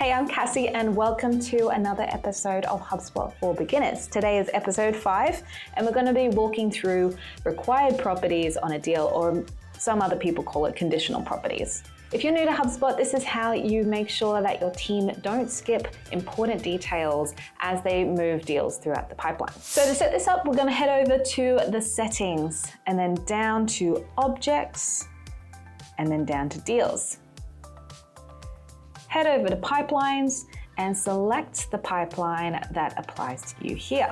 Hey, I'm Cassie and welcome to another episode of HubSpot for Beginners. Today is episode 5 and we're going to be walking through required properties on a deal, or some other people call it conditional properties. If you're new to HubSpot, this is how you make sure that your team don't skip important details as they move deals throughout the pipeline. So to set this up, we're going to head over to the settings and then down to objects and then down to deals. Head over to pipelines and select the pipeline that applies to you here.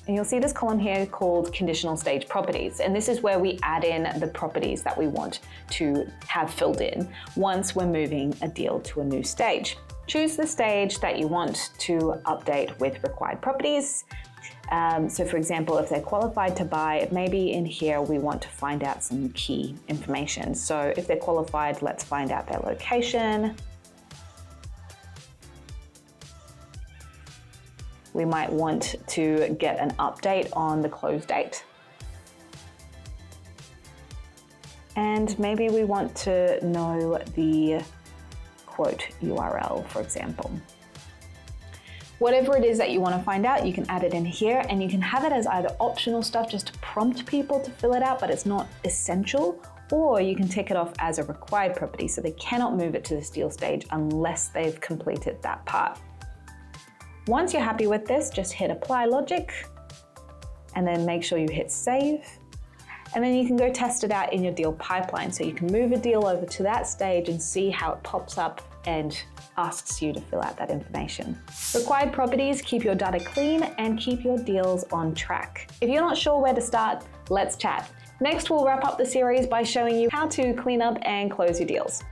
And you'll see this column here called conditional stage properties. And this is where we add in the properties that we want to have filled in once we're moving a deal to a new stage. Choose the stage that you want to update with required properties. So for example, if they're qualified to buy, maybe in here we want to find out some key information. So if they're qualified, let's find out their location. We might want to get an update on the close date. And maybe we want to know the quote URL, for example. Whatever it is that you want to find out, you can add it in here, and you can have it as either optional stuff just to prompt people to fill it out, but it's not essential, or you can tick it off as a required property so they cannot move it to this deal stage unless they've completed that part. Once you're happy with this, just hit apply logic and then make sure you hit save. And then you can go test it out in your deal pipeline. So you can move a deal over to that stage and see how it pops up and asks you to fill out that information. Required properties keep your data clean and keep your deals on track. If you're not sure where to start, let's chat. Next, we'll wrap up the series by showing you how to clean up and close your deals.